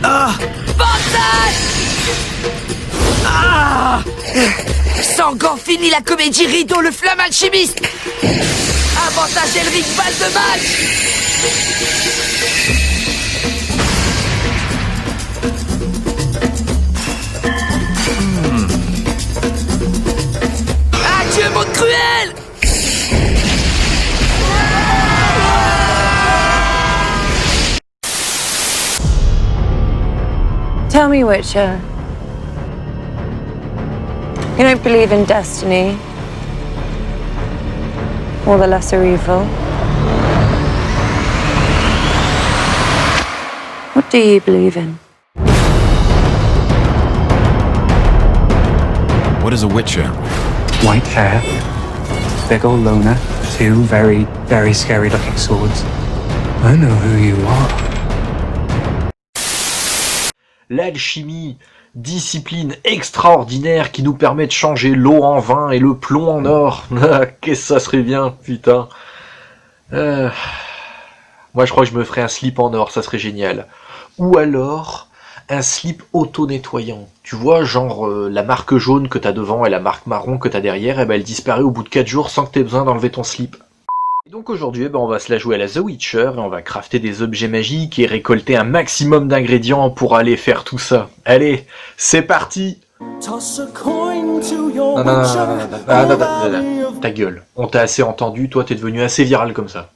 Bordel! Ah! Sangan finit la comédie Rideau le flamme alchimiste! Avantage Elric, balle de match! Adieu, monde cruel! Tell me, Witcher. You don't believe in destiny? Or the lesser evil? What do you believe in? What is a Witcher? White hair, big old loner, two very, very scary looking swords. I know who you are. L'alchimie, discipline extraordinaire qui nous permet de changer l'eau en vin et le plomb en or. Qu'est-ce que ça serait bien, putain. Moi je crois que je me ferais un slip en or, ça serait génial. Ou alors un slip auto-nettoyant. Tu vois, genre la marque jaune que t'as devant et la marque marron que t'as derrière, elle disparaît au bout de 4 jours sans que t'aies besoin d'enlever ton slip. Et donc aujourd'hui, on va se la jouer à la The Witcher et on va crafter des objets magiques et récolter un maximum d'ingrédients pour aller faire tout ça. Allez, c'est parti! Non, ta gueule. On t'a assez entendu, toi t'es devenu assez viral comme ça.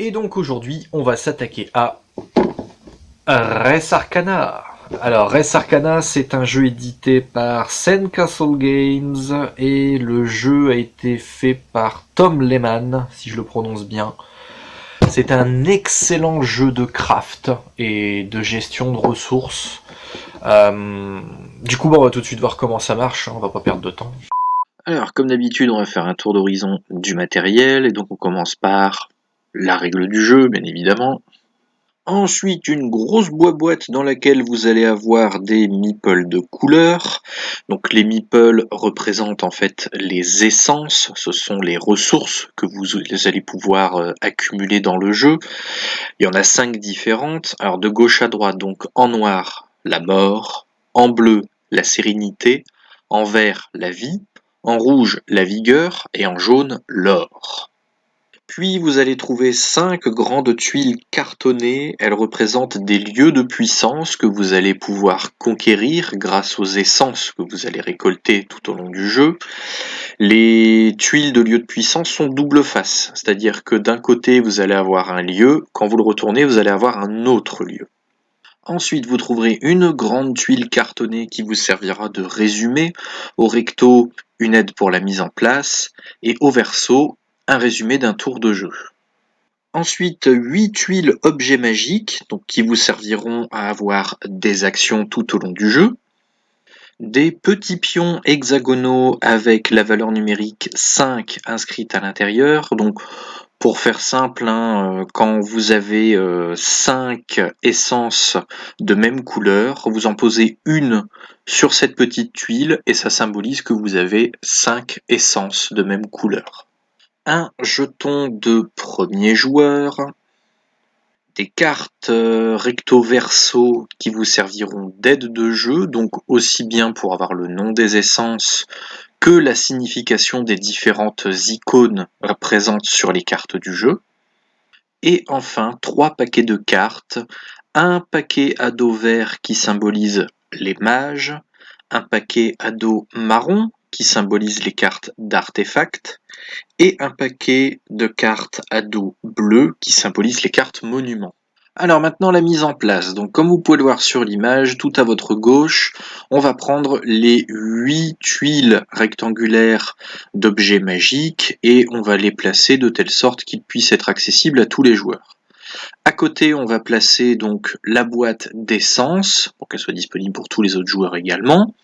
Et donc aujourd'hui, on va s'attaquer à Res Arcana. Alors Res Arcana, c'est un jeu édité par Sandcastle Games et le jeu a été fait par Tom Lehmann, si je le prononce bien. C'est un excellent jeu de craft et de gestion de ressources. Du coup, on va tout de suite voir comment ça marche, on va pas perdre de temps. Alors, comme d'habitude, on va faire un tour d'horizon du matériel, et donc on commence par la règle du jeu, bien évidemment. Ensuite, une grosse boîte dans laquelle vous allez avoir des meeples de couleurs. Donc les meeples représentent en fait les essences, ce sont les ressources que vous allez pouvoir accumuler dans le jeu. Il y en a 5 différentes. Alors de gauche à droite, donc en noir, la mort, en bleu, la sérénité, en vert, la vie, en rouge, la vigueur, et en jaune, l'or. Puis vous allez trouver 5 grandes tuiles cartonnées, elles représentent des lieux de puissance que vous allez pouvoir conquérir grâce aux essences que vous allez récolter tout au long du jeu. Les tuiles de lieux de puissance sont double face, c'est-à-dire que d'un côté vous allez avoir un lieu, quand vous le retournez vous allez avoir un autre lieu. Ensuite, vous trouverez une grande tuile cartonnée qui vous servira de résumé, au recto une aide pour la mise en place, et au verso un résumé d'un tour de jeu. Ensuite, 8 tuiles objets magiques, donc qui vous serviront à avoir des actions tout au long du jeu. Des petits pions hexagonaux avec la valeur numérique 5 inscrite à l'intérieur. Donc, pour faire simple, quand vous avez 5 essences de même couleur, vous en posez une sur cette petite tuile et ça symbolise que vous avez 5 essences de même couleur. Un jeton de premier joueur, des cartes recto verso qui vous serviront d'aide de jeu, donc aussi bien pour avoir le nom des essences que la signification des différentes icônes présentes sur les cartes du jeu. Et enfin, 3 paquets de cartes, un paquet à dos vert qui symbolise les mages, un paquet à dos marron qui symbolise les cartes d'artefacts, et un paquet de cartes à dos bleu qui symbolise les cartes monuments. Alors maintenant la mise en place. Donc comme vous pouvez le voir sur l'image, tout à votre gauche, on va prendre les 8 tuiles rectangulaires d'objets magiques et on va les placer de telle sorte qu'ils puissent être accessibles à tous les joueurs. À côté, on va placer donc la boîte d'essence pour qu'elle soit disponible pour tous les autres joueurs également.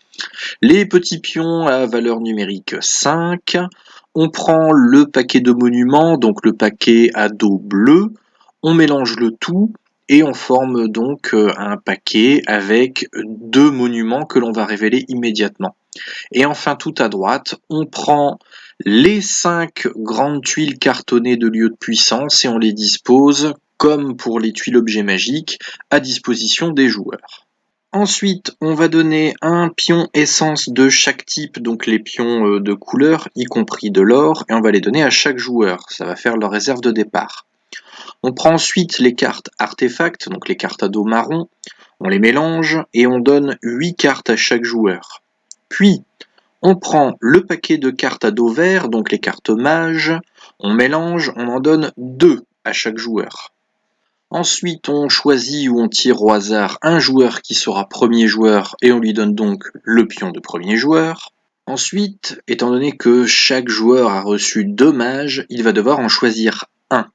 Les petits pions à valeur numérique 5. On prend le paquet de monuments, donc le paquet à dos bleu. On mélange le tout et on forme donc un paquet avec 2 monuments que l'on va révéler immédiatement. Et enfin, tout à droite, on prend les 5 grandes tuiles cartonnées de lieux de puissance et on les dispose, comme pour les tuiles objets magiques, à disposition des joueurs. Ensuite, on va donner un pion essence de chaque type, donc les pions de couleur, y compris de l'or, et on va les donner à chaque joueur. Ça va faire leur réserve de départ. On prend ensuite les cartes artefacts, donc les cartes à dos marron, on les mélange et on donne 8 cartes à chaque joueur. Puis, on prend le paquet de cartes à dos vert, donc les cartes mages, on mélange, on en donne 2 à chaque joueur. Ensuite, on choisit ou on tire au hasard un joueur qui sera premier joueur et on lui donne donc le pion de premier joueur. Ensuite, étant donné que chaque joueur a reçu 2 mages, il va devoir en choisir un.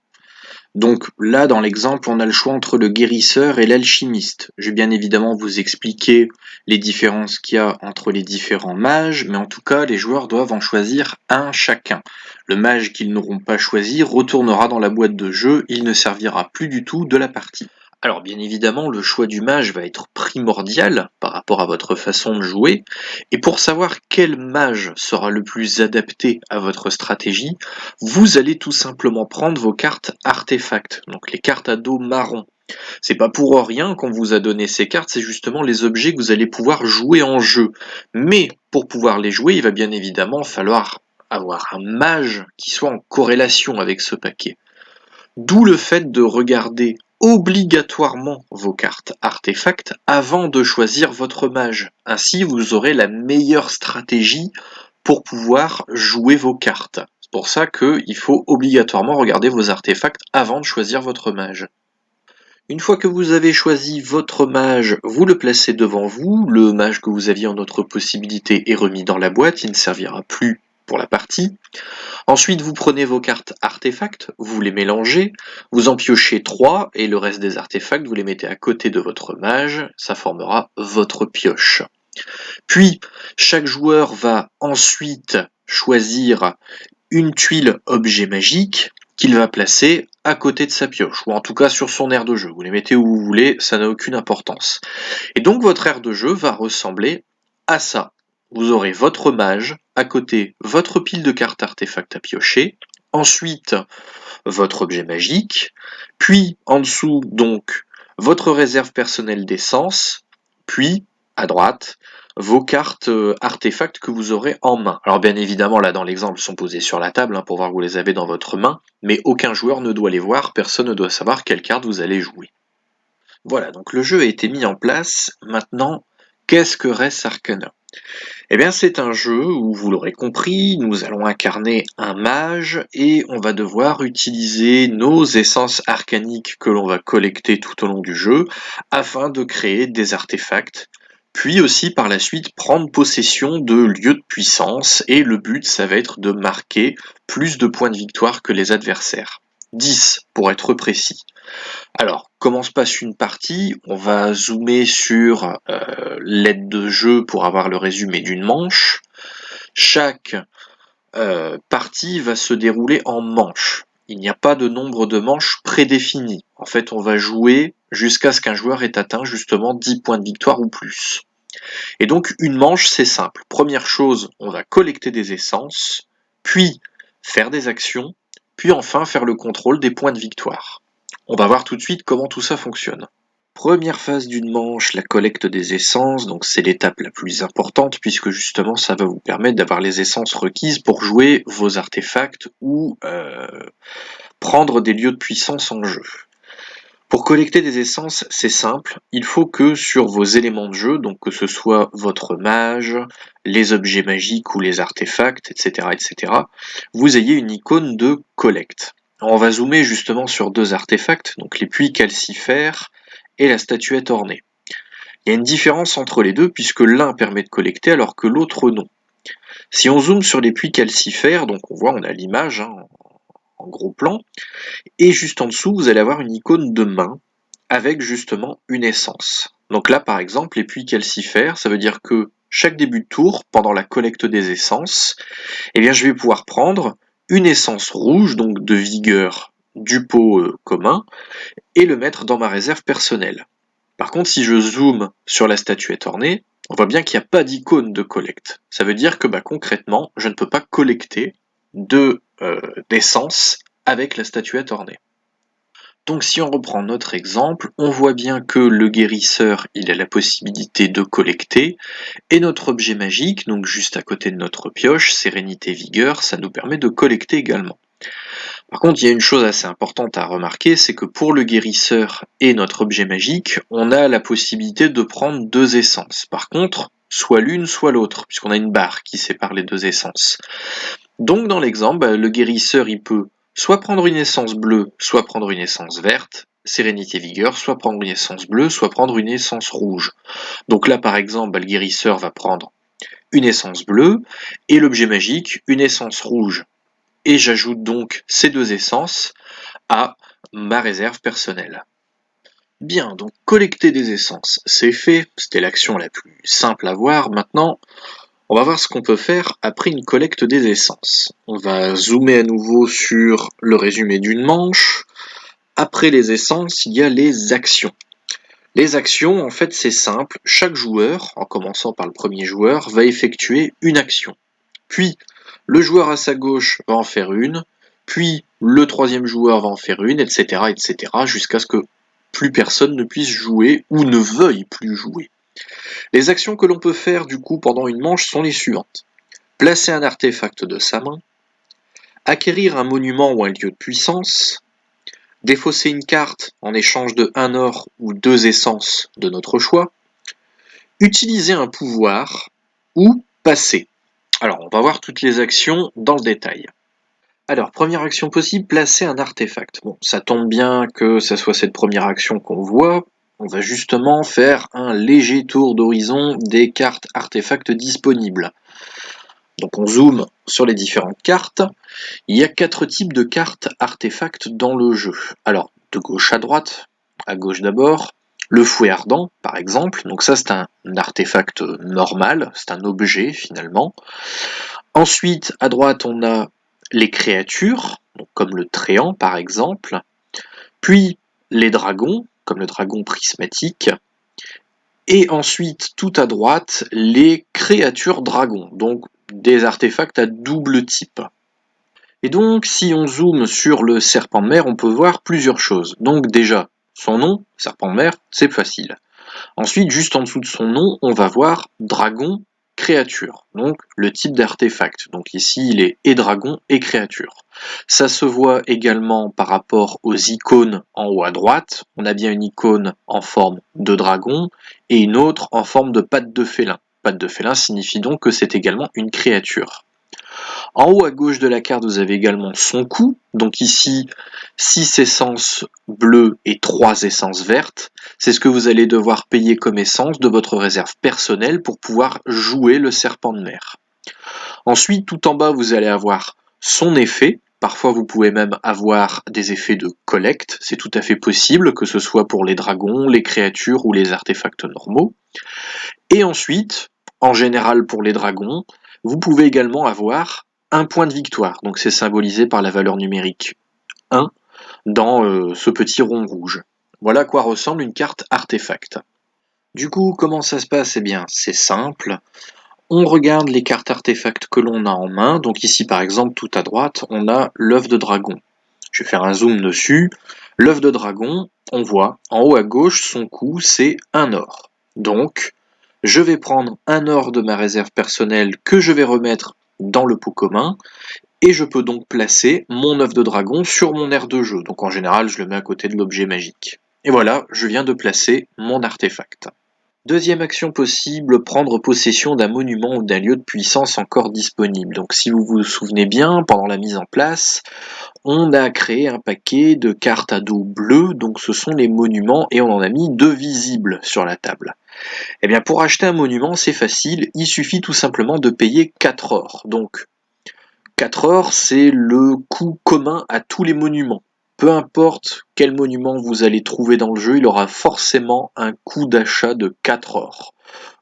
Donc là, dans l'exemple, on a le choix entre le guérisseur et l'alchimiste. Je vais bien évidemment vous expliquer les différences qu'il y a entre les différents mages, mais en tout cas, les joueurs doivent en choisir un chacun. Le mage qu'ils n'auront pas choisi retournera dans la boîte de jeu, il ne servira plus du tout de la partie. Alors bien évidemment, le choix du mage va être primordial par rapport à votre façon de jouer, et pour savoir quel mage sera le plus adapté à votre stratégie, vous allez tout simplement prendre vos cartes artefacts, donc les cartes à dos marron. C'est pas pour rien qu'on vous a donné ces cartes, c'est justement les objets que vous allez pouvoir jouer en jeu. Mais pour pouvoir les jouer, il va bien évidemment falloir avoir un mage qui soit en corrélation avec ce paquet. D'où le fait de regarder obligatoirement vos cartes artefacts avant de choisir votre mage. Ainsi, vous aurez la meilleure stratégie pour pouvoir jouer vos cartes. C'est pour ça qu'il faut obligatoirement regarder vos artefacts avant de choisir votre mage. Une fois que vous avez choisi votre mage, vous le placez devant vous. Le mage que vous aviez en autre possibilité est remis dans la boîte, il ne servira plus pour la partie. Ensuite, vous prenez vos cartes artefacts, vous les mélangez, vous en piochez 3 et le reste des artefacts, vous les mettez à côté de votre mage, ça formera votre pioche. Puis, chaque joueur va ensuite choisir une tuile objet magique qu'il va placer à côté de sa pioche, ou en tout cas sur son aire de jeu. Vous les mettez où vous voulez, ça n'a aucune importance. Et donc votre aire de jeu va ressembler à ça. Vous aurez votre mage, à côté votre pile de cartes artefacts à piocher, ensuite votre objet magique, puis en dessous donc votre réserve personnelle d'essence, puis à droite vos cartes artefacts que vous aurez en main. Alors bien évidemment là dans l'exemple sont posées sur la table pour voir que vous les avez dans votre main, mais aucun joueur ne doit les voir, personne ne doit savoir quelle carte vous allez jouer. Voilà, donc le jeu a été mis en place. Maintenant, qu'est-ce que Res Arcana ? Eh bien, c'est un jeu où, vous l'aurez compris, nous allons incarner un mage et on va devoir utiliser nos essences arcaniques que l'on va collecter tout au long du jeu afin de créer des artefacts, puis aussi par la suite prendre possession de lieux de puissance et le but, ça va être de marquer plus de points de victoire que les adversaires. 10 pour être précis. Alors, comment se passe une partie ? On va zoomer sur l'aide de jeu pour avoir le résumé d'une manche. Chaque partie va se dérouler en manches. Il n'y a pas de nombre de manches prédéfinies. En fait, on va jouer jusqu'à ce qu'un joueur ait atteint justement 10 points de victoire ou plus. Et donc, une manche, c'est simple. Première chose, on va collecter des essences, puis faire des actions, puis enfin faire le contrôle des points de victoire. On va voir tout de suite comment tout ça fonctionne. Première phase d'une manche, la collecte des essences, donc c'est l'étape la plus importante puisque justement ça va vous permettre d'avoir les essences requises pour jouer vos artefacts ou prendre des lieux de puissance en jeu. Pour collecter des essences, c'est simple, il faut que sur vos éléments de jeu, donc que ce soit votre mage, les objets magiques ou les artefacts, etc., vous ayez une icône de collecte. On va zoomer justement sur 2 artefacts, donc les puits calcifères et la statuette ornée. Il y a une différence entre les deux puisque l'un permet de collecter alors que l'autre non. Si on zoome sur les puits calcifères, donc on voit, on a l'image en gros plan, et juste en dessous vous allez avoir une icône de main avec justement une essence. Donc là par exemple les puits calcifères, ça veut dire que chaque début de tour, pendant la collecte des essences, eh bien je vais pouvoir prendre une essence rouge, donc de vigueur du pot commun et le mettre dans ma réserve personnelle. Par contre, si je zoome sur la statuette ornée, on voit bien qu'il n'y a pas d'icône de collecte. Ça veut dire que concrètement, je ne peux pas collecter d'essence avec la statuette ornée. Donc si on reprend notre exemple, on voit bien que le guérisseur, il a la possibilité de collecter, et notre objet magique, donc juste à côté de notre pioche, sérénité, vigueur, ça nous permet de collecter également. Par contre, il y a une chose assez importante à remarquer, c'est que pour le guérisseur et notre objet magique, on a la possibilité de prendre 2 essences. Par contre, soit l'une, soit l'autre, puisqu'on a une barre qui sépare les 2 essences. Donc dans l'exemple, le guérisseur, il peut soit prendre une essence bleue, soit prendre une essence verte, sérénité, vigueur, soit prendre une essence bleue, soit prendre une essence rouge. Donc là, par exemple, le guérisseur va prendre une essence bleue, et l'objet magique, une essence rouge. Et j'ajoute donc ces 2 essences à ma réserve personnelle. Bien, donc collecter des essences, c'est fait, c'était l'action la plus simple à voir. Maintenant, on va voir ce qu'on peut faire après une collecte des essences. On va zoomer à nouveau sur le résumé d'une manche. Après les essences, il y a les actions. Les actions, en fait, c'est simple. Chaque joueur, en commençant par le premier joueur, va effectuer une action. Puis, le joueur à sa gauche va en faire une, puis le troisième joueur va en faire une, etc., jusqu'à ce que plus personne ne puisse jouer ou ne veuille plus jouer. Les actions que l'on peut faire du coup pendant une manche sont les suivantes. Placer un artefact de sa main, acquérir un monument ou un lieu de puissance, défausser une carte en échange de 1 or ou 2 essences de notre choix, utiliser un pouvoir ou passer. Alors, on va voir toutes les actions dans le détail. Alors, première action possible, placer un artefact. Bon, ça tombe bien que ça soit cette première action qu'on voit. On va justement faire un léger tour d'horizon des cartes artefacts disponibles. Donc on zoome sur les différentes cartes. Il y a 4 types de cartes artefacts dans le jeu. Alors, de gauche à droite, à gauche d'abord, le fouet ardent, par exemple. Donc ça, c'est un artefact normal, c'est un objet finalement. Ensuite, à droite, on a les créatures, donc comme le tréant par exemple. Puis les dragons, comme le dragon prismatique. Et ensuite, tout à droite, les créatures dragons, donc des artefacts à double type. Et donc, si on zoome sur le serpent de mer, on peut voir plusieurs choses. Donc déjà, son nom, serpent de mer, c'est facile. Ensuite, juste en dessous de son nom, on va voir dragon, créature, donc le type d'artefact. Donc ici, il est et dragon et créature. Ça se voit également par rapport aux icônes en haut à droite. On a bien une icône en forme de dragon et une autre en forme de patte de félin. Patte de félin signifie donc que c'est également une créature. En haut à gauche de la carte, vous avez également son coût. Donc ici, 6 essences bleues et 3 essences vertes. C'est ce que vous allez devoir payer comme essence de votre réserve personnelle pour pouvoir jouer le serpent de mer. Ensuite, tout en bas, vous allez avoir son effet. Parfois, vous pouvez même avoir des effets de collecte. C'est tout à fait possible, que ce soit pour les dragons, les créatures ou les artefacts normaux. Et ensuite, en général pour les dragons, vous pouvez également avoir un point de victoire. Donc c'est symbolisé par la valeur numérique 1 dans ce petit rond rouge. Voilà à quoi ressemble une carte artefact. Du coup, comment ça se passe? Eh bien, c'est simple. On regarde les cartes artefacts que l'on a en main. Donc ici, par exemple, tout à droite, on a l'œuf de dragon. Je vais faire un zoom dessus. L'œuf de dragon, on voit en haut à gauche, son coût, c'est 1 or. Donc, je vais prendre 1 or de ma réserve personnelle que je vais remettre dans le pot commun, et je peux donc placer mon œuf de dragon sur mon aire de jeu. Donc en général, je le mets à côté de l'objet magique. Et voilà, je viens de placer mon artefact. Deuxième action possible, prendre possession d'un monument ou d'un lieu de puissance encore disponible. Donc si vous vous souvenez bien, pendant la mise en place, on a créé un paquet de cartes à dos bleu, donc ce sont les monuments, et on en a mis 2 visibles sur la table. Eh bien pour acheter un monument, c'est facile, il suffit tout simplement de payer 4 or. Donc 4 or, c'est le coût commun à tous les monuments. Peu importe quel monument vous allez trouver dans le jeu, il aura forcément un coût d'achat de 4 or.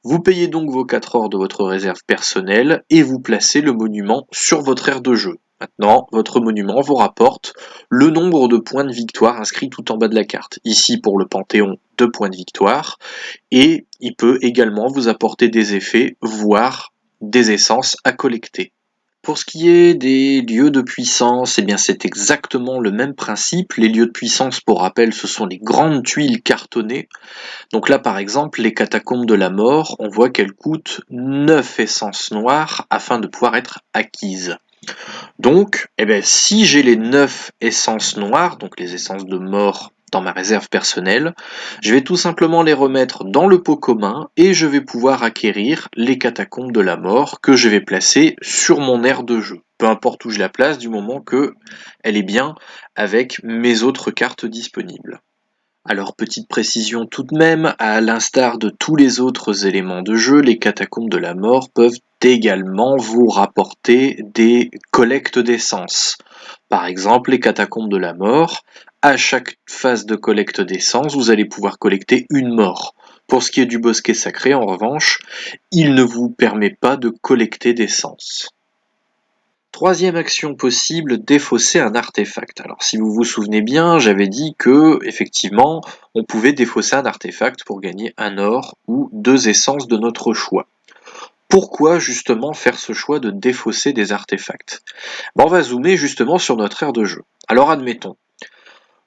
Vous payez donc vos 4 or de votre réserve personnelle et vous placez le monument sur votre aire de jeu. Maintenant, votre monument vous rapporte le nombre de points de victoire inscrits tout en bas de la carte. Ici, pour le Panthéon, 2 points de victoire. Et il peut également vous apporter des effets, voire des essences à collecter. Pour ce qui est des lieux de puissance, eh bien c'est exactement le même principe. Les lieux de puissance, pour rappel, ce sont les grandes tuiles cartonnées. Donc là, par exemple, les catacombes de la mort, on voit qu'elles coûtent 9 essences noires afin de pouvoir être acquises. Donc, eh bien, si j'ai les 9 essences noires, donc les essences de mort dans ma réserve personnelle, je vais tout simplement les remettre dans le pot commun et je vais pouvoir acquérir les catacombes de la mort que je vais placer sur mon aire de jeu. Peu importe où je la place, du moment que elle est bien avec mes autres cartes disponibles. Alors, petite précision tout de même, à l'instar de tous les autres éléments de jeu, les catacombes de la mort peuvent également vous rapporter des collectes d'essence. Par exemple, les catacombes de la mort, à chaque phase de collecte d'essence, vous allez pouvoir collecter une mort. Pour ce qui est du bosquet sacré, en revanche, il ne vous permet pas de collecter d'essence. Troisième action possible, défausser un artefact. Alors si vous vous souvenez bien, j'avais dit que effectivement, on pouvait défausser un artefact pour gagner un or ou 2 essences de notre choix. Pourquoi justement faire ce choix de défausser des artefacts? On va zoomer justement sur notre aire de jeu. Alors admettons,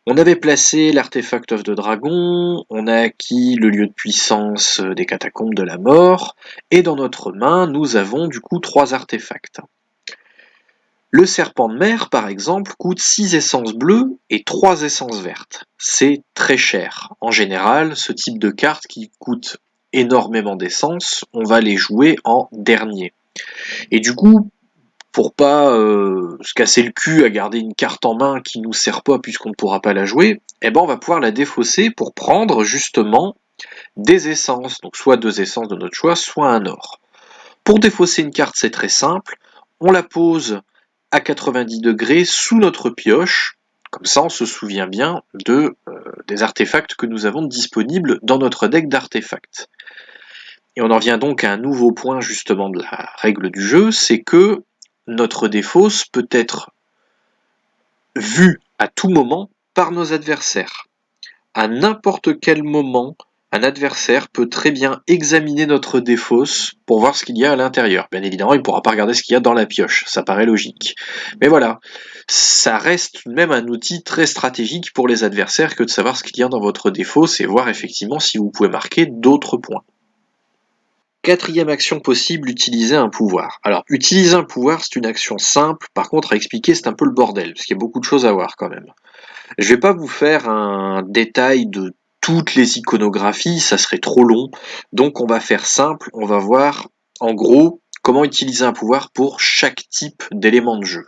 on avait placé l'artefact of the dragon, on a acquis le lieu de puissance des catacombes de la mort, et dans notre main, nous avons du coup 3 artefacts. Le serpent de mer, par exemple, coûte 6 essences bleues et 3 essences vertes. C'est très cher. En général, ce type de cartes qui coûte énormément d'essence, on va les jouer en dernier. Et du coup, pour pas se casser le cul à garder une carte en main qui nous sert pas puisqu'on ne pourra pas la jouer, eh ben on va pouvoir la défausser pour prendre justement des essences. Donc soit 2 essences de notre choix, soit un or. Pour défausser une carte, c'est très simple. On la pose à 90 degrés sous notre pioche, comme ça on se souvient bien des artefacts que nous avons disponibles dans notre deck d'artefacts. Et on en vient donc à un nouveau point justement de la règle du jeu, c'est que notre défausse peut être vue à tout moment par nos adversaires. À n'importe quel moment, un adversaire peut très bien examiner notre défausse pour voir ce qu'il y a à l'intérieur. Bien évidemment, il ne pourra pas regarder ce qu'il y a dans la pioche, ça paraît logique. Mais voilà, ça reste tout de même un outil très stratégique pour les adversaires que de savoir ce qu'il y a dans votre défausse et voir effectivement si vous pouvez marquer d'autres points. Quatrième action possible, utiliser un pouvoir. Alors, utiliser un pouvoir, c'est une action simple, par contre à expliquer c'est un peu le bordel, parce qu'il y a beaucoup de choses à voir quand même. Je vais pas vous faire un détail de toutes les iconographies, ça serait trop long, donc on va faire simple, on va voir en gros comment utiliser un pouvoir pour chaque type d'élément de jeu.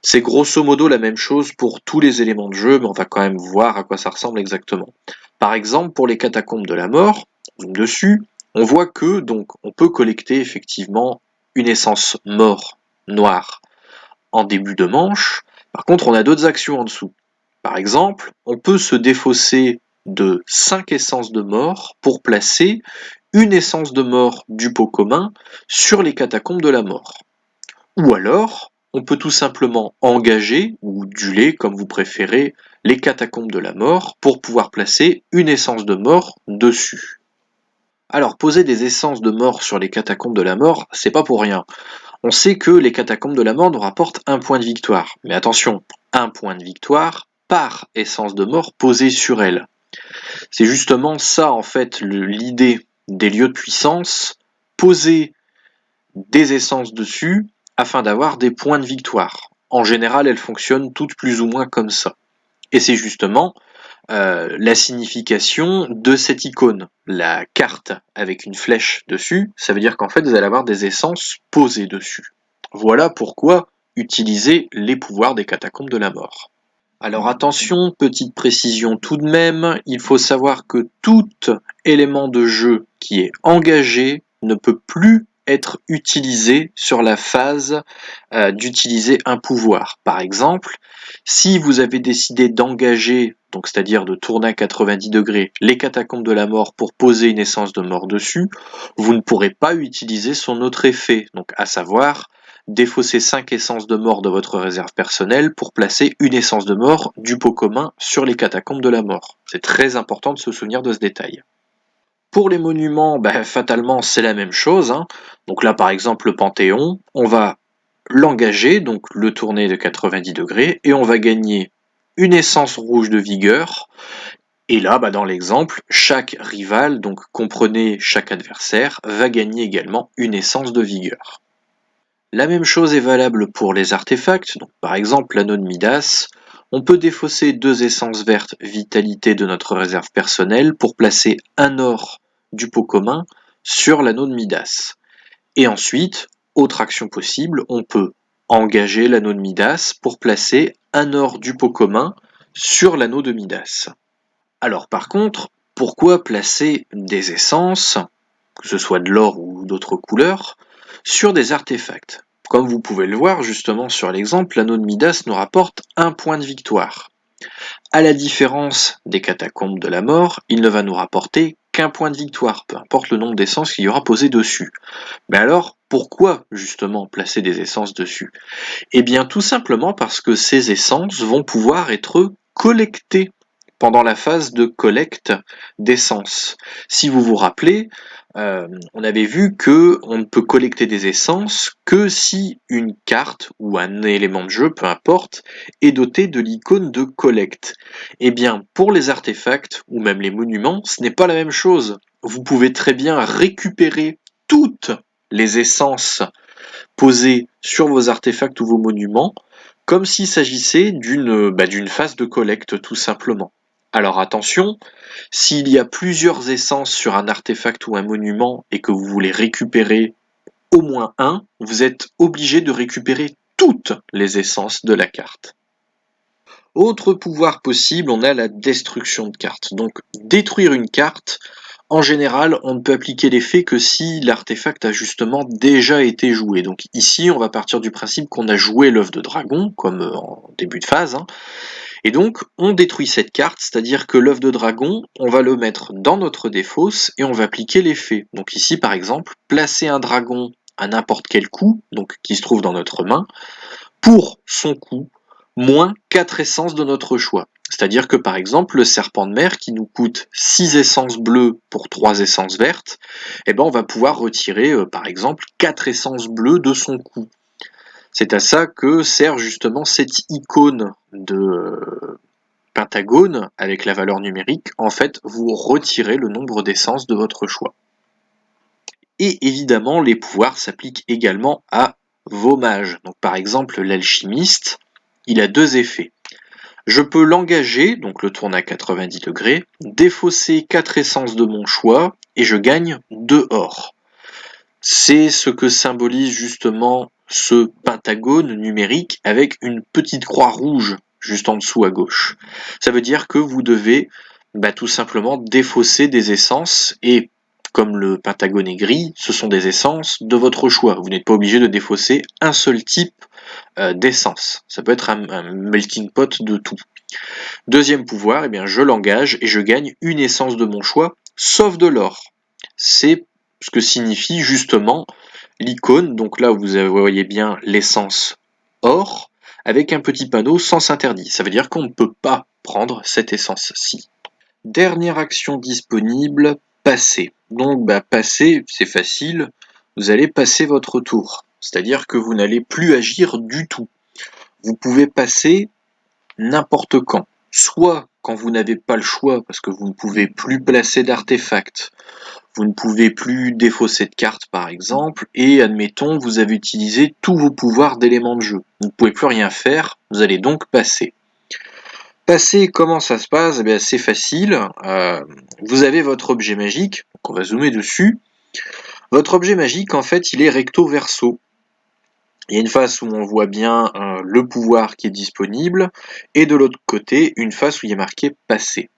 C'est grosso modo la même chose pour tous les éléments de jeu, mais on va quand même voir à quoi ça ressemble exactement. Par exemple, pour les catacombes de la mort, zoom dessus, on voit que donc on peut collecter effectivement une essence mort noire en début de manche. Par contre, on a d'autres actions en dessous. Par exemple, on peut se défausser de 5 essences de mort pour placer une essence de mort du pot commun sur les catacombes de la mort. Ou alors, on peut tout simplement engager, ou dueler comme vous préférez, les catacombes de la mort pour pouvoir placer une essence de mort dessus. Alors, poser des essences de mort sur les catacombes de la mort, c'est pas pour rien. On sait que les catacombes de la mort nous rapportent 1 point de victoire. Mais attention, 1 point de victoire par essence de mort posée sur elle. C'est justement ça, en fait, l'idée des lieux de puissance, poser des essences dessus afin d'avoir des points de victoire. En général, elles fonctionnent toutes plus ou moins comme ça. Et c'est justement la signification de cette icône. La carte avec une flèche dessus, ça veut dire qu'en fait vous allez avoir des essences posées dessus. Voilà pourquoi utiliser les pouvoirs des catacombes de la mort. Alors attention, petite précision tout de même, il faut savoir que tout élément de jeu qui est engagé ne peut plus être utilisé sur la phase d'utiliser un pouvoir. Par exemple, si vous avez décidé d'engager, donc c'est-à-dire de tourner à 90 degrés, les catacombes de la mort pour poser une essence de mort dessus, vous ne pourrez pas utiliser son autre effet, donc à savoir défausser 5 essences de mort de votre réserve personnelle pour placer une essence de mort du pot commun sur les catacombes de la mort. C'est très important de se souvenir de ce détail. Pour les monuments, fatalement c'est la même chose, hein. Donc là par exemple le Panthéon, on va l'engager, donc le tourner de 90 degrés, et on va gagner une essence rouge de vigueur. Et là, dans l'exemple, chaque rival, donc comprenez chaque adversaire, va gagner également une essence de vigueur. La même chose est valable pour les artefacts, donc par exemple l'anneau de Midas. On peut défausser 2 essences vertes vitalité de notre réserve personnelle pour placer un or du pot commun sur l'anneau de Midas. Et ensuite, autre action possible, on peut engager l'anneau de Midas pour placer un or du pot commun sur l'anneau de Midas. Alors par contre, pourquoi placer des essences, que ce soit de l'or ou d'autres couleurs, sur des artefacts? Comme vous pouvez le voir justement sur l'exemple, l'anneau de Midas nous rapporte 1 point de victoire. À la différence des catacombes de la mort, il ne va nous rapporter qu'un point de victoire, peu importe le nombre d'essences qu'il y aura posé dessus. Mais alors, pourquoi justement placer des essences dessus? Eh bien tout simplement parce que ces essences vont pouvoir être collectées pendant la phase de collecte d'essence. Si vous vous rappelez, on avait vu que on ne peut collecter des essences que si une carte ou un élément de jeu, peu importe, est doté de l'icône de collecte. Eh bien, pour les artefacts ou même les monuments, ce n'est pas la même chose. Vous pouvez très bien récupérer toutes les essences posées sur vos artefacts ou vos monuments, comme s'il s'agissait d'une phase de collecte tout simplement. Alors attention, s'il y a plusieurs essences sur un artefact ou un monument et que vous voulez récupérer au moins un, vous êtes obligé de récupérer toutes les essences de la carte. Autre pouvoir possible, on a la destruction de cartes. Donc détruire une carte, en général, on ne peut appliquer l'effet que si l'artefact a justement déjà été joué. Donc ici, on va partir du principe qu'on a joué l'œuf de dragon, comme en début de phase, hein. Et donc, on détruit cette carte, c'est-à-dire que l'œuf de dragon, on va le mettre dans notre défausse et on va appliquer l'effet. Donc ici, par exemple, placer un dragon à n'importe quel coup, donc qui se trouve dans notre main, pour son coup, moins 4 essences de notre choix. C'est-à-dire que par exemple, le serpent de mer qui nous coûte 6 essences bleues pour 3 essences vertes, on va pouvoir retirer par exemple 4 essences bleues de son coup. C'est à ça que sert justement cette icône de pentagone avec la valeur numérique. En fait, vous retirez le nombre d'essences de votre choix. Et évidemment, les pouvoirs s'appliquent également à vos mages. Donc par exemple, l'alchimiste, il a 2 effets. Je peux l'engager, donc le tourner à 90 degrés, défausser 4 essences de mon choix, et je gagne 2 or. C'est ce que symbolise justement ce pentagone numérique avec une petite croix rouge juste en dessous à gauche. Ça veut dire que vous devez tout simplement défausser des essences, et comme le pentagone est gris, ce sont des essences de votre choix. Vous n'êtes pas obligé de défausser un seul type d'essence. Ça peut être un melting pot de tout. Deuxième pouvoir, je l'engage et je gagne une essence de mon choix, sauf de l'or. C'est ce que signifie justement l'icône. Donc là, vous voyez bien l'essence or, avec un petit panneau sens interdit. Ça veut dire qu'on ne peut pas prendre cette essence-ci. Dernière action disponible, passer. Donc passer, c'est facile, vous allez passer votre tour. C'est-à-dire que vous n'allez plus agir du tout. Vous pouvez passer n'importe quand. Soit quand vous n'avez pas le choix parce que vous ne pouvez plus placer d'artefacts, vous ne pouvez plus défausser de cartes par exemple, et admettons vous avez utilisé tous vos pouvoirs d'éléments de jeu. Vous ne pouvez plus rien faire, vous allez donc passer. Passer, comment ça se passe? C'est facile, vous avez votre objet magique, donc on va zoomer dessus. Votre objet magique en fait il est recto verso. Il y a une face où on voit bien le pouvoir qui est disponible, et de l'autre côté, une face où il y a marqué « Passer ».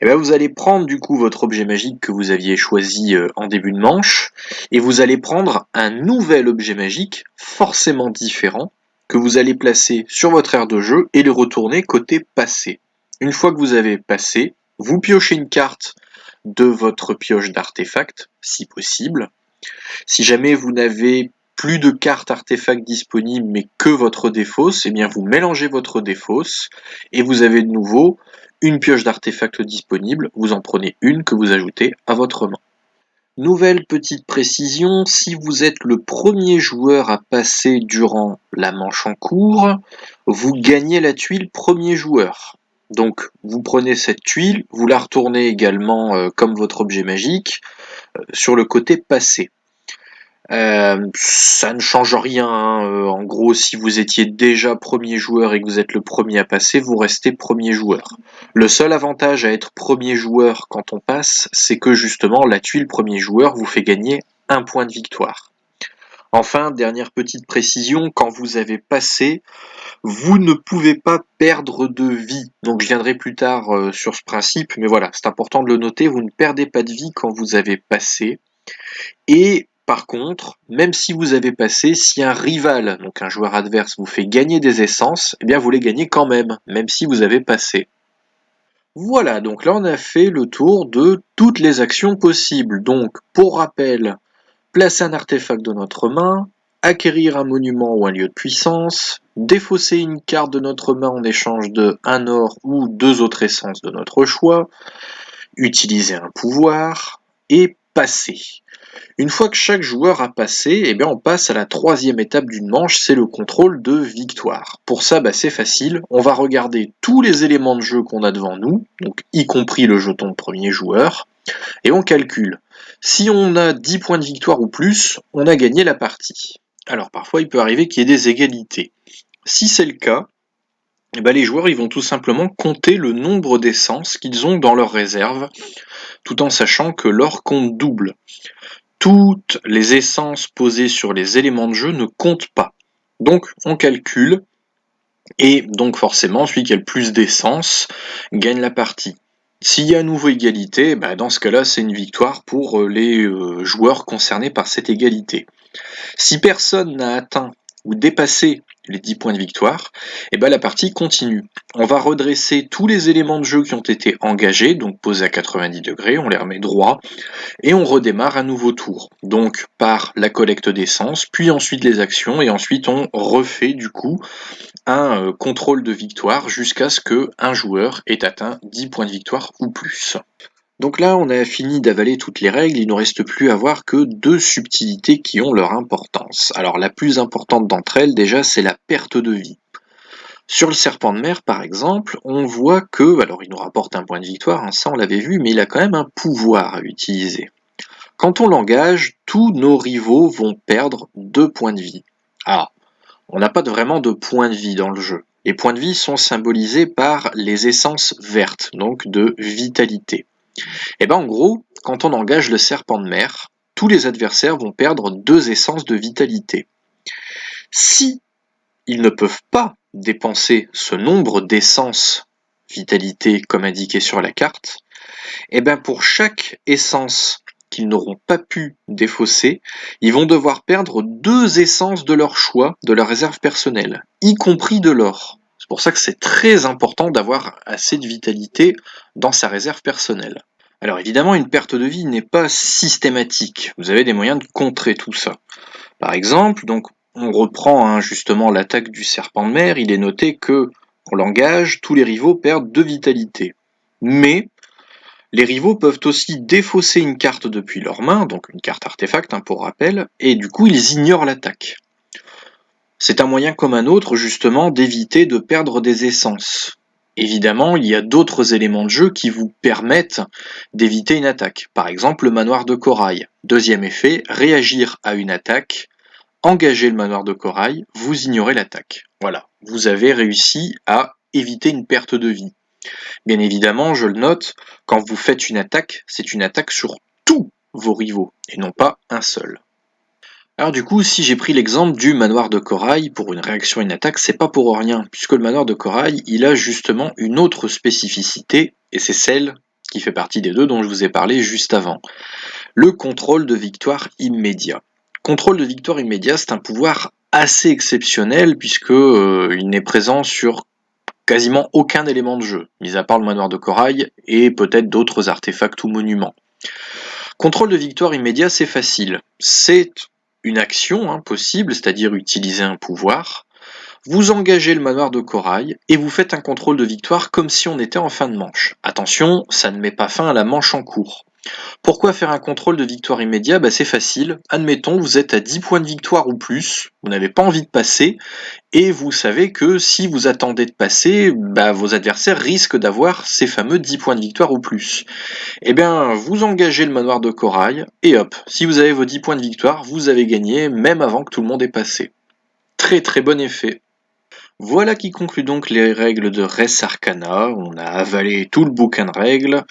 Vous allez prendre du coup votre objet magique que vous aviez choisi en début de manche, et vous allez prendre un nouvel objet magique, forcément différent, que vous allez placer sur votre aire de jeu et le retourner côté « Passer ». Une fois que vous avez passé, vous piochez une carte de votre pioche d'artefact, si possible. Si jamais vous n'avez plus de cartes artefacts disponibles mais que votre défausse, eh bien vous mélangez votre défausse et vous avez de nouveau une pioche d'artefacts disponible, vous en prenez une que vous ajoutez à votre main. Nouvelle petite précision, si vous êtes le premier joueur à passer durant la manche en cours, vous gagnez la tuile premier joueur. Donc vous prenez cette tuile, vous la retournez également comme votre objet magique sur le côté passé. Ça ne change rien, hein. En gros, si vous étiez déjà premier joueur et que vous êtes le premier à passer, vous restez premier joueur. Le seul avantage à être premier joueur quand on passe, c'est que justement la tuile premier joueur vous fait gagner un point de victoire. Enfin, dernière petite précision, quand vous avez passé, vous ne pouvez pas perdre de vie. Donc je viendrai plus tard sur ce principe, mais voilà, c'est important de le noter, vous ne perdez pas de vie quand vous avez passé. Et par contre, même si vous avez passé, si un rival, donc un joueur adverse, vous fait gagner des essences, eh bien vous les gagnez quand même si vous avez passé. Voilà, donc là on a fait le tour de toutes les actions possibles. Donc, pour rappel, placer un artefact de notre main, acquérir un monument ou un lieu de puissance, défausser une carte de notre main en échange de un or ou 2 autres essences de notre choix, utiliser un pouvoir, et passer. Une fois que chaque joueur a passé, eh bien on passe à la 3e étape d'une manche, c'est le contrôle de victoire. Pour ça, c'est facile, on va regarder tous les éléments de jeu qu'on a devant nous, donc y compris le jeton de premier joueur, et on calcule. Si on a 10 points de victoire ou plus, on a gagné la partie. Alors parfois il peut arriver qu'il y ait des égalités. Si c'est le cas, eh bien, les joueurs ils vont tout simplement compter le nombre d'essences qu'ils ont dans leur réserve, tout en sachant que l'or compte double. Toutes les essences posées sur les éléments de jeu ne comptent pas. Donc on calcule, et donc forcément celui qui a le plus d'essences gagne la partie. S'il y a à nouveau égalité, dans ce cas-là c'est une victoire pour les joueurs concernés par cette égalité. Si personne n'a atteint ou dépassé les 10 points de victoire, la partie continue. On va redresser tous les éléments de jeu qui ont été engagés, donc posés à 90 degrés, on les remet droit, et on redémarre un nouveau tour. Donc par la collecte d'essence, puis ensuite les actions, et ensuite on refait du coup un contrôle de victoire jusqu'à ce qu'un joueur ait atteint 10 points de victoire ou plus. Donc là, on a fini d'avaler toutes les règles, il ne nous reste plus à voir que 2 subtilités qui ont leur importance. Alors la plus importante d'entre elles, déjà, c'est la perte de vie. Sur le serpent de mer, par exemple, on voit que, alors il nous rapporte un point de victoire, hein, ça on l'avait vu, mais il a quand même un pouvoir à utiliser. Quand on l'engage, tous nos rivaux vont perdre 2 points de vie. Alors, on n'a pas vraiment de points de vie dans le jeu. Les points de vie sont symbolisés par les essences vertes, donc de vitalité. Et en gros, quand on engage le serpent de mer, tous les adversaires vont perdre 2 essences de vitalité. Si ils ne peuvent pas dépenser ce nombre d'essences vitalité comme indiqué sur la carte, pour chaque essence qu'ils n'auront pas pu défausser, ils vont devoir perdre 2 essences de leur choix, de leur réserve personnelle, y compris de l'or. C'est pour ça que c'est très important d'avoir assez de vitalité dans sa réserve personnelle. Alors évidemment, une perte de vie n'est pas systématique. Vous avez des moyens de contrer tout ça. Par exemple, donc on reprend justement l'attaque du serpent de mer, il est noté que on l'engage, tous les rivaux perdent 2 vitalité. Mais les rivaux peuvent aussi défausser une carte depuis leur main, donc une carte artefact pour rappel, et du coup ils ignorent l'attaque. C'est un moyen comme un autre justement d'éviter de perdre des essences. Évidemment, il y a d'autres éléments de jeu qui vous permettent d'éviter une attaque. Par exemple, le manoir de corail. Deuxième effet, réagir à une attaque, engager le manoir de corail, vous ignorez l'attaque. Voilà, vous avez réussi à éviter une perte de vie. Bien évidemment, je le note, quand vous faites une attaque, c'est une attaque sur tous vos rivaux, et non pas un seul. Alors du coup, si j'ai pris l'exemple du manoir de corail pour une réaction à une attaque, c'est pas pour rien, puisque le manoir de corail, il a justement une autre spécificité, et c'est celle qui fait partie des 2 dont je vous ai parlé juste avant. Le contrôle de victoire immédiat. Contrôle de victoire immédiat, c'est un pouvoir assez exceptionnel, puisque il n'est présent sur quasiment aucun élément de jeu, mis à part le manoir de corail et peut-être d'autres artefacts ou monuments. Contrôle de victoire immédiat, c'est facile. C'est une action possible, c'est-à-dire utiliser un pouvoir. Vous engagez le manoir de corail et vous faites un contrôle de victoire comme si on était en fin de manche. Attention, ça ne met pas fin à la manche en cours. Pourquoi faire un contrôle de victoire immédiat? C'est facile. Admettons, vous êtes à 10 points de victoire ou plus, vous n'avez pas envie de passer, et vous savez que si vous attendez de passer, vos adversaires risquent d'avoir ces fameux 10 points de victoire ou plus. Eh bien, vous engagez le manoir de corail, et hop, si vous avez vos 10 points de victoire, vous avez gagné même avant que tout le monde ait passé. Très très bon effet. Voilà qui conclut donc les règles de Res Arcana. On a avalé tout le bouquin de règles.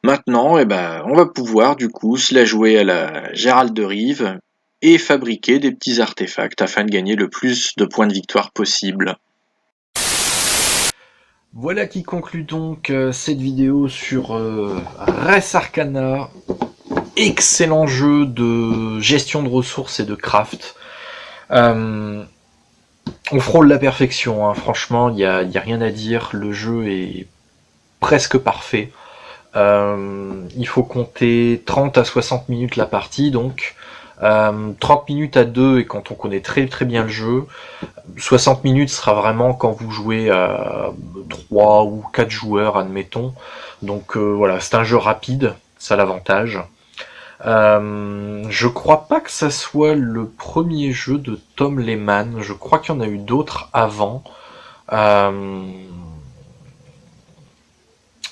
Maintenant, on va pouvoir du coup se la jouer à la Gérald de Rive et fabriquer des petits artefacts afin de gagner le plus de points de victoire possible. Voilà qui conclut donc cette vidéo sur Res Arcana. Excellent jeu de gestion de ressources et de craft. On frôle la perfection, franchement, il y a rien à dire, le jeu est presque parfait. Il faut compter 30 à 60 minutes la partie, donc 30 minutes à 2 et quand on connaît très très bien le jeu. 60 minutes sera vraiment quand vous jouez à 3 ou 4 joueurs, admettons. Donc voilà, c'est un jeu rapide, ça a l'avantage. Je crois pas que ça soit le premier jeu de Tom Lehmann, je crois qu'il y en a eu d'autres avant.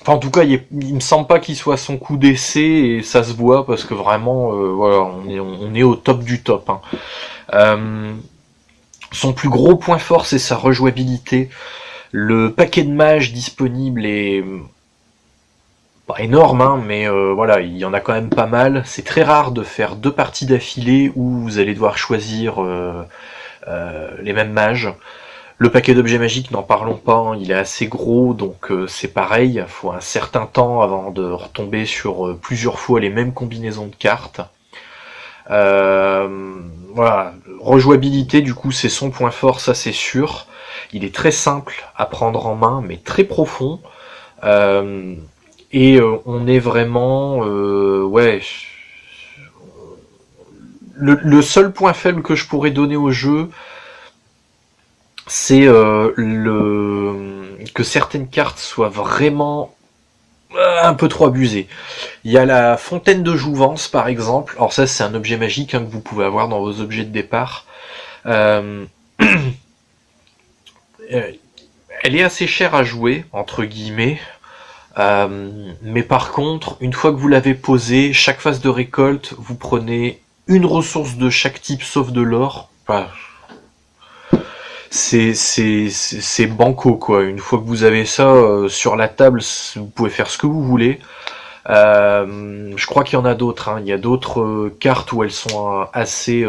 Enfin, en tout cas, il me semble pas qu'il soit son coup d'essai et ça se voit parce que vraiment, voilà, on est au top du top. Son plus gros point fort, c'est sa rejouabilité. Le paquet de mages disponible est pas énorme, mais voilà, il y en a quand même pas mal. C'est très rare de faire 2 parties d'affilée où vous allez devoir choisir les mêmes mages. Le paquet d'objets magiques, n'en parlons pas, il est assez gros, donc c'est pareil, il faut un certain temps avant de retomber sur plusieurs fois les mêmes combinaisons de cartes. Voilà, rejouabilité, du coup, c'est son point fort, ça c'est sûr. Il est très simple à prendre en main, mais très profond. Et on est vraiment... ouais... Le seul point faible que je pourrais donner au jeu, c'est que certaines cartes soient vraiment un peu trop abusées. Il y a la fontaine de jouvence par exemple, alors ça c'est un objet magique que vous pouvez avoir dans vos objets de départ. Elle est assez chère à jouer, entre guillemets, mais par contre, une fois que vous l'avez posée, chaque phase de récolte, vous prenez une ressource de chaque type sauf de l'or. Enfin, c'est banco quoi. Une fois que vous avez ça sur la table, vous pouvez faire ce que vous voulez. Je crois qu'il y en a d'autres. Il y a d'autres cartes où elles sont assez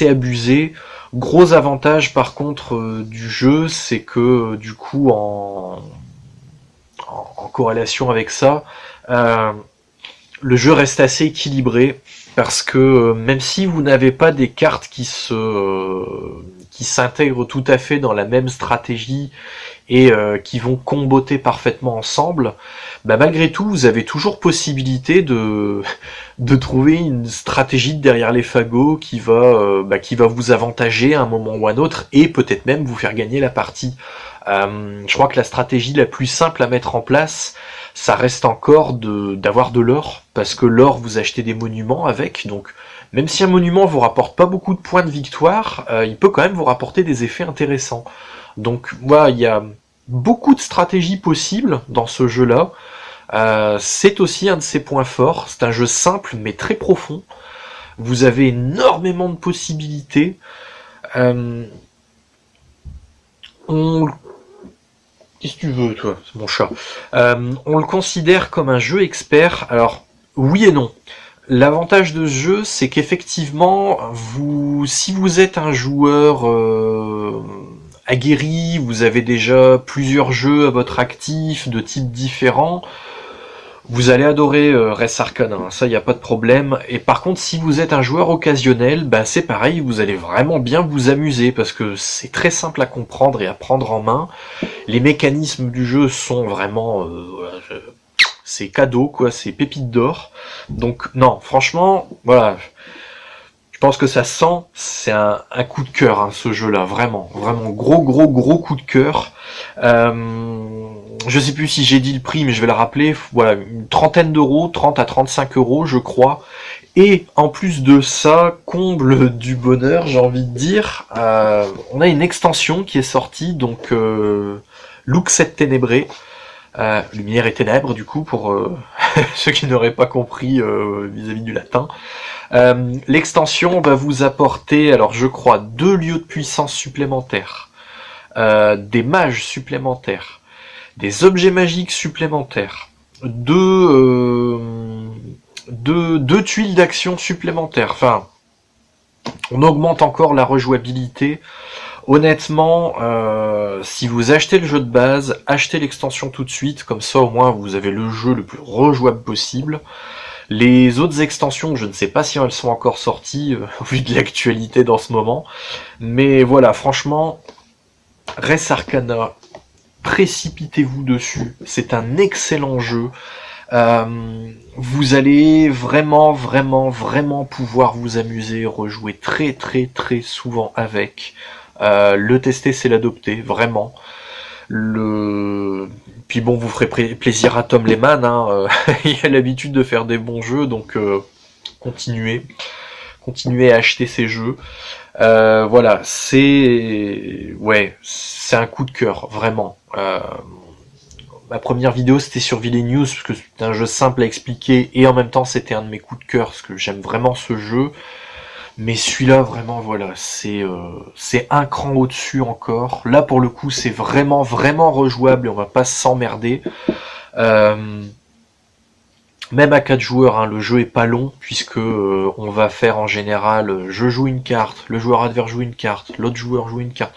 abusées. Gros avantage par contre du jeu, c'est que du coup en corrélation avec ça, le jeu reste assez équilibré. Parce que même si vous n'avez pas des cartes qui s'intègrent tout à fait dans la même stratégie et qui vont comboter parfaitement ensemble, malgré tout vous avez toujours possibilité de trouver une stratégie derrière les fagots qui va vous avantager à un moment ou à un autre et peut-être même vous faire gagner la partie. Je crois que la stratégie la plus simple à mettre en place, ça reste encore d'avoir de l'or, parce que l'or, vous achetez des monuments avec, donc même si un monument vous rapporte pas beaucoup de points de victoire, il peut quand même vous rapporter des effets intéressants. Donc voilà, il y a beaucoup de stratégies possibles dans ce jeu-là. C'est aussi un de ses points forts, c'est un jeu simple mais très profond. Vous avez énormément de possibilités. Qu'est-ce que tu veux, toi, c'est mon chat. On le considère comme un jeu expert. Alors, oui et non. L'avantage de ce jeu, c'est qu'effectivement, si vous êtes un joueur aguerri, vous avez déjà plusieurs jeux à votre actif, de types différents, vous allez adorer Res Arcana, ça y a pas de problème. Et par contre, si vous êtes un joueur occasionnel, c'est pareil, vous allez vraiment bien vous amuser parce que c'est très simple à comprendre et à prendre en main. Les mécanismes du jeu sont vraiment, c'est cadeau quoi, c'est pépite d'or. Donc non, franchement, voilà, Je pense que ça sent, c'est un coup de cœur, hein, ce jeu-là, vraiment, vraiment gros coup de cœur. Je sais plus si j'ai dit le prix, mais je vais le rappeler. Voilà, une trentaine d'euros, 30 à 35 euros, je crois. Et en plus de ça, comble du bonheur, j'ai envie de dire, on a une extension qui est sortie, donc Lux et Ténébré, lumière et ténèbres, du coup, pour ceux qui n'auraient pas compris vis-à-vis du latin. L'extension va vous apporter, alors je crois, 2 lieux de puissance supplémentaires, des mages supplémentaires, des objets magiques supplémentaires, deux tuiles d'action supplémentaires. Enfin, on augmente encore la rejouabilité. Honnêtement, si vous achetez le jeu de base, achetez l'extension tout de suite, comme ça au moins vous avez le jeu le plus rejouable possible. Les autres extensions, je ne sais pas si elles sont encore sorties, au vu de l'actualité dans ce moment. Mais voilà, franchement, Res Arcana, précipitez-vous dessus. C'est un excellent jeu. Vous allez vraiment pouvoir vous amuser, rejouer très souvent avec. Le tester, c'est l'adopter, vraiment. Puis bon, vous ferez plaisir à Tom Lehman, hein, il a l'habitude de faire des bons jeux, donc continuez à acheter ces jeux. Voilà, c'est un coup de cœur, vraiment. Ma première vidéo c'était sur Villainous, parce que c'est un jeu simple à expliquer, et en même temps c'était un de mes coups de cœur, parce que j'aime vraiment ce jeu. Mais celui-là, vraiment, voilà, c'est un cran au-dessus encore. Là, pour le coup, c'est vraiment rejouable et on va pas s'emmerder. Même à 4 joueurs, hein, le jeu est pas long, puisque on va faire en général, je joue une carte, le joueur adverse joue une carte, l'autre joueur joue une carte.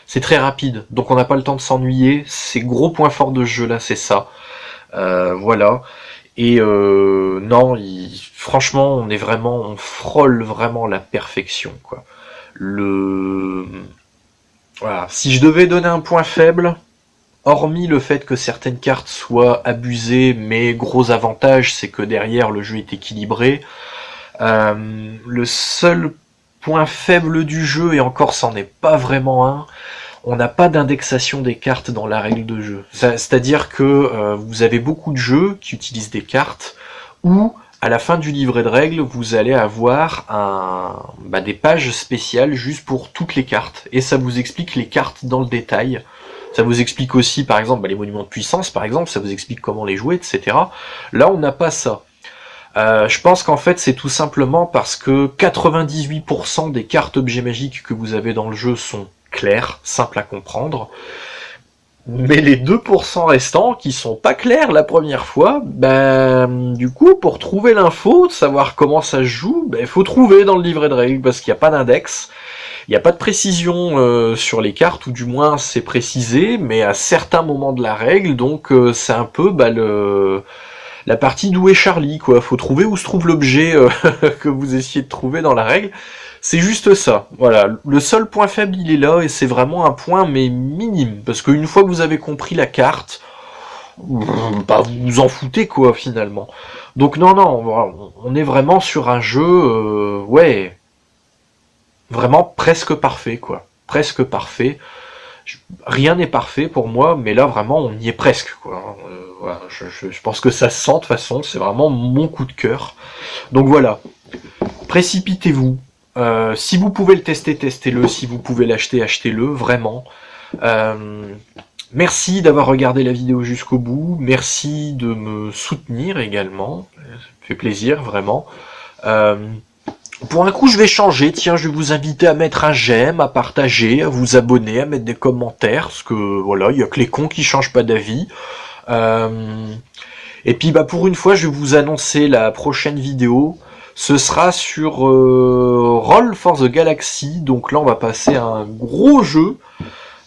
C'est très rapide, donc on n'a pas le temps de s'ennuyer. C'est gros point fort de ce jeu-là, c'est ça. Voilà. Et non, franchement, on frôle vraiment la perfection, quoi. Voilà. Si je devais donner un point faible, hormis le fait que certaines cartes soient abusées, mais gros avantage, c'est que derrière le jeu est équilibré. Le seul point faible du jeu, et encore c'en est pas vraiment un, on n'a pas d'indexation des cartes dans la règle de jeu. C'est-à-dire que vous avez beaucoup de jeux qui utilisent des cartes où, à la fin du livret de règles, vous allez avoir des pages spéciales juste pour toutes les cartes. Et ça vous explique les cartes dans le détail. Ça vous explique aussi, par exemple, les monuments de puissance, par exemple, ça vous explique comment les jouer, etc. Là, on n'a pas ça. Je pense qu'en fait, c'est tout simplement parce que 98% des cartes objets magiques que vous avez dans le jeu sont clair, simple à comprendre, mais les 2% restants qui sont pas clairs la première fois, du coup, pour trouver l'info, savoir comment ça se joue, il faut trouver dans le livret de règles, parce qu'il n'y a pas d'index, il n'y a pas de précision sur les cartes, ou du moins c'est précisé, mais à certains moments de la règle, donc c'est un peu la partie d'où est Charlie, quoi. Faut trouver où se trouve l'objet que vous essayez de trouver dans la règle. C'est juste ça, voilà. Le seul point faible, il est là, et c'est vraiment un point, mais minime. Parce qu'une fois que vous avez compris la carte, vous vous en foutez, quoi, finalement. Donc non, on est vraiment sur un jeu, vraiment presque parfait, quoi. Presque parfait. Rien n'est parfait pour moi, mais là, vraiment, on y est presque, quoi. Voilà, je pense que ça se sent, de toute façon, c'est vraiment mon coup de cœur. Donc voilà, précipitez-vous. Si vous pouvez le tester, testez-le. Si vous pouvez l'acheter, achetez-le, vraiment. Merci d'avoir regardé la vidéo jusqu'au bout. Merci de me soutenir également. Ça me fait plaisir, vraiment. Pour un coup, je vais changer. Tiens, je vais vous inviter à mettre un j'aime, à partager, à vous abonner, à mettre des commentaires. Parce que, voilà, il y a que les cons qui changent pas d'avis. Et puis, pour une fois, je vais vous annoncer la prochaine vidéo. Ce sera sur Roll for the Galaxy, donc là on va passer à un gros jeu.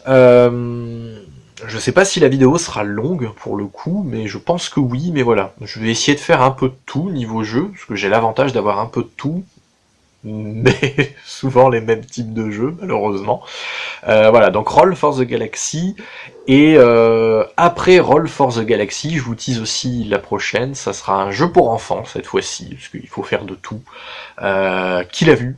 Je sais pas si la vidéo sera longue pour le coup, mais je pense que oui, mais voilà. Je vais essayer de faire un peu de tout niveau jeu, parce que j'ai l'avantage d'avoir un peu de tout, mais souvent les mêmes types de jeux, malheureusement. Voilà, donc Roll for the Galaxy, et après Roll for the Galaxy, je vous tease aussi la prochaine, ça sera un jeu pour enfants cette fois-ci, parce qu'il faut faire de tout. Qui l'a vu?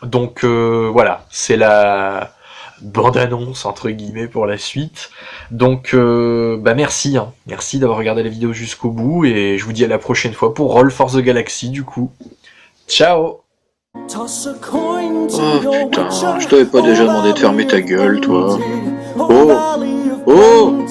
Donc voilà, c'est la bande-annonce entre guillemets pour la suite. Donc merci, hein. Merci d'avoir regardé la vidéo jusqu'au bout et je vous dis à la prochaine fois pour Roll for the Galaxy du coup. Ciao. Oh putain, je t'avais pas déjà demandé de fermer ta gueule, toi. Oh! Oh!